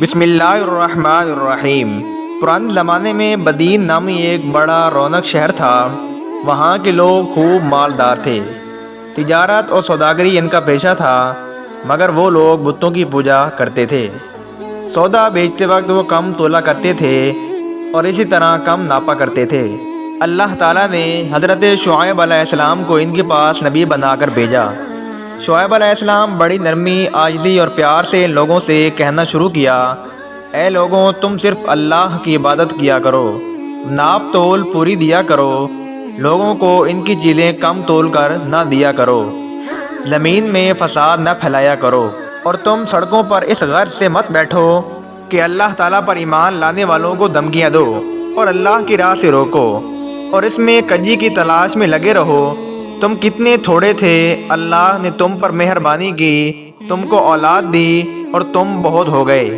بسم اللہ الرحمن الرحیم۔ پرانے زمانے میں بدین نامی ایک بڑا رونق شہر تھا۔ وہاں کے لوگ خوب مالدار تھے۔ تجارت اور سوداگری ان کا پیشہ تھا، مگر وہ لوگ بتوں کی پوجا کرتے تھے۔ سودا بیچتے وقت وہ کم تولا کرتے تھے اور اسی طرح کم ناپا کرتے تھے۔ اللہ تعالیٰ نے حضرت شعیب علیہ السلام کو ان کے پاس نبی بنا کر بھیجا۔ شعیب علیہ السلام بڑی نرمی، عاجزی اور پیار سے لوگوں سے کہنا شروع کیا، اے لوگوں، تم صرف اللہ کی عبادت کیا کرو، ناپ تول پوری دیا کرو، لوگوں کو ان کی چیزیں کم تول کر نہ دیا کرو، زمین میں فساد نہ پھیلایا کرو، اور تم سڑکوں پر اس غرض سے مت بیٹھو کہ اللہ تعالیٰ پر ایمان لانے والوں کو دھمکیاں دو اور اللہ کی راہ سے روکو، اور اس میں کجی کی تلاش میں لگے رہو۔ تم کتنے تھوڑے تھے، اللہ نے تم پر مہربانی کی، تم کو اولاد دی اور تم بہت ہو گئے۔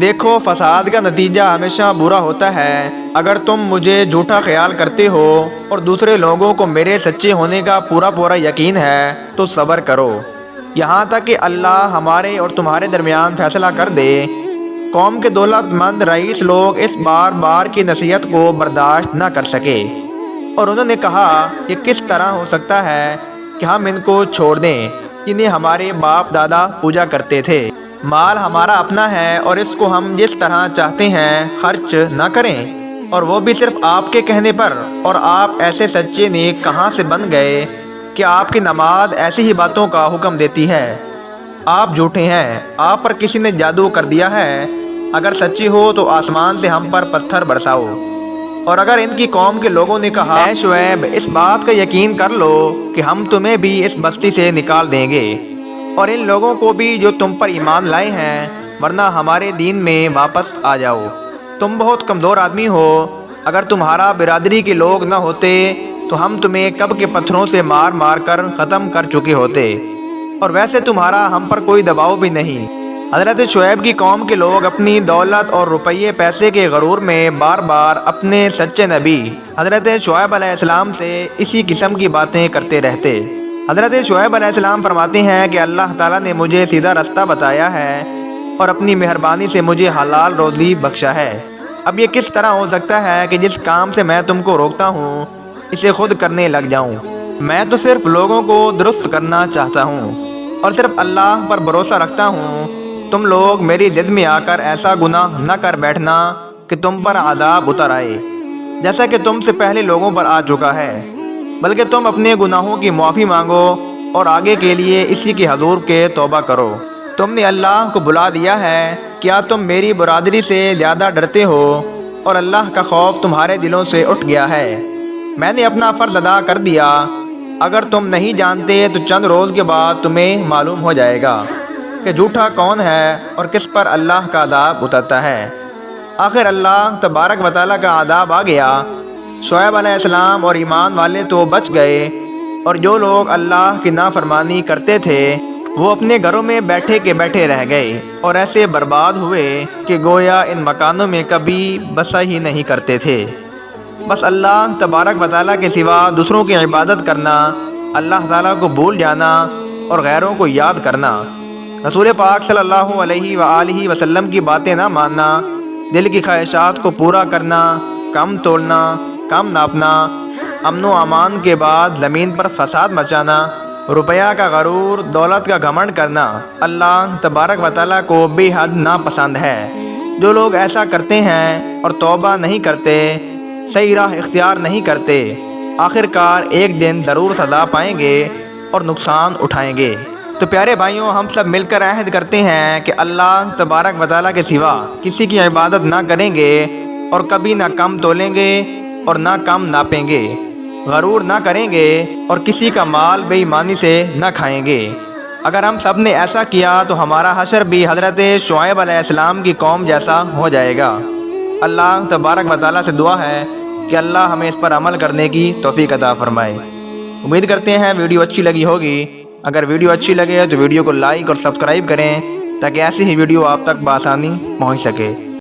دیکھو، فساد کا نتیجہ ہمیشہ برا ہوتا ہے۔ اگر تم مجھے جھوٹا خیال کرتے ہو اور دوسرے لوگوں کو میرے سچے ہونے کا پورا یقین ہے تو صبر کرو، یہاں تک کہ اللہ ہمارے اور تمہارے درمیان فیصلہ کر دے۔ قوم کے دولت مند رئیس لوگ اس بار کی نصیحت کو برداشت نہ کر سکے، اور انہوں نے کہا، یہ کس طرح ہو سکتا ہے کہ ہم ان کو چھوڑ دیں جنہیں ہمارے باپ دادا پوجا کرتے تھے؟ مال ہمارا اپنا ہے اور اس کو ہم جس طرح چاہتے ہیں خرچ نہ کریں، اور وہ بھی صرف آپ کے کہنے پر۔ اور آپ ایسے سچے نیک کہاں سے بن گئے کہ آپ کی نماز ایسی ہی باتوں کا حکم دیتی ہے؟ آپ جھوٹے ہیں، آپ پر کسی نے جادو کر دیا ہے۔ اگر سچی ہو تو آسمان سے ہم پر پتھر برساؤ۔ اور اگر ان کی قوم کے لوگوں نے کہا، اے شعیب، اس بات کا یقین کر لو کہ ہم تمہیں بھی اس بستی سے نکال دیں گے، اور ان لوگوں کو بھی جو تم پر ایمان لائے ہیں، ورنہ ہمارے دین میں واپس آ جاؤ۔ تم بہت کمزور آدمی ہو، اگر تمہارا برادری کے لوگ نہ ہوتے تو ہم تمہیں کب کے پتھروں سے مار کر ختم کر چکے ہوتے، اور ویسے تمہارا ہم پر کوئی دباؤ بھی نہیں۔ حضرت شعیب کی قوم کے لوگ اپنی دولت اور روپیے پیسے کے غرور میں بار اپنے سچے نبی حضرت شعیب علیہ السلام سے اسی قسم کی باتیں کرتے رہتے۔ حضرت شعیب علیہ السلام فرماتے ہیں کہ اللہ تعالیٰ نے مجھے سیدھا رستہ بتایا ہے اور اپنی مہربانی سے مجھے حلال روزی بخشا ہے۔ اب یہ کس طرح ہو سکتا ہے کہ جس کام سے میں تم کو روکتا ہوں اسے خود کرنے لگ جاؤں؟ میں تو صرف لوگوں کو درست کرنا چاہتا ہوں اور صرف اللہ پر بھروسہ رکھتا ہوں۔ تم لوگ میری ضد میں آ کر ایسا گناہ نہ کر بیٹھنا کہ تم پر عذاب اتر آئے، جیسا کہ تم سے پہلے لوگوں پر آ چکا ہے، بلکہ تم اپنے گناہوں کی معافی مانگو اور آگے کے لیے اسی کے حضور کے توبہ کرو۔ تم نے اللہ کو بلا دیا ہے، کیا تم میری برادری سے زیادہ ڈرتے ہو اور اللہ کا خوف تمہارے دلوں سے اٹھ گیا ہے؟ میں نے اپنا فرض ادا کر دیا، اگر تم نہیں جانتے تو چند روز کے بعد تمہیں معلوم ہو جائے گا کہ جھوٹا کون ہے اور کس پر اللہ کا عذاب اترتا ہے۔ آخر اللہ تبارک و تعالیٰ کا عذاب آ گیا۔ شعیب علیہ السلام اور ایمان والے تو بچ گئے، اور جو لوگ اللہ کی نافرمانی کرتے تھے وہ اپنے گھروں میں بیٹھے کے بیٹھے رہ گئے اور ایسے برباد ہوئے کہ گویا ان مکانوں میں کبھی بسا ہی نہیں کرتے تھے۔ بس اللہ تبارک و تعالیٰ کے سوا دوسروں کی عبادت کرنا، اللہ تعالیٰ کو بھول جانا اور غیروں کو یاد کرنا، رسول پاک صلی اللہ علیہ وآلہ وسلم کی باتیں نہ ماننا، دل کی خواہشات کو پورا کرنا، کم تولنا، کم ناپنا، امن و امان کے بعد زمین پر فساد مچانا، روپیہ کا غرور، دولت کا گھمنڈ کرنا، اللہ تبارک و تعالیٰ کو بے حد ناپسند ہے۔ جو لوگ ایسا کرتے ہیں اور توبہ نہیں کرتے، صحیح راہ اختیار نہیں کرتے، آخرکار ایک دن ضرور سزا پائیں گے اور نقصان اٹھائیں گے۔ تو پیارے بھائیوں، ہم سب مل کر عہد کرتے ہیں کہ اللہ تبارک و تعالیٰ کے سوا کسی کی عبادت نہ کریں گے، اور کبھی نہ کم تولیں گے اور نہ کم ناپیں گے، غرور نہ کریں گے اور کسی کا مال بے ایمانی سے نہ کھائیں گے۔ اگر ہم سب نے ایسا کیا تو ہمارا حشر بھی حضرت شعیب علیہ السلام کی قوم جیسا ہو جائے گا۔ اللہ تبارک و تعالیٰ سے دعا ہے کہ اللہ ہمیں اس پر عمل کرنے کی توفیق عطا فرمائے۔ امید کرتے ہیں ویڈیو اچھی لگی ہوگی۔ اگر ویڈیو اچھی لگے تو ویڈیو کو لائک اور سبسکرائب کریں تاکہ ایسی ہی ویڈیو آپ تک بآسانی پہنچ سکے۔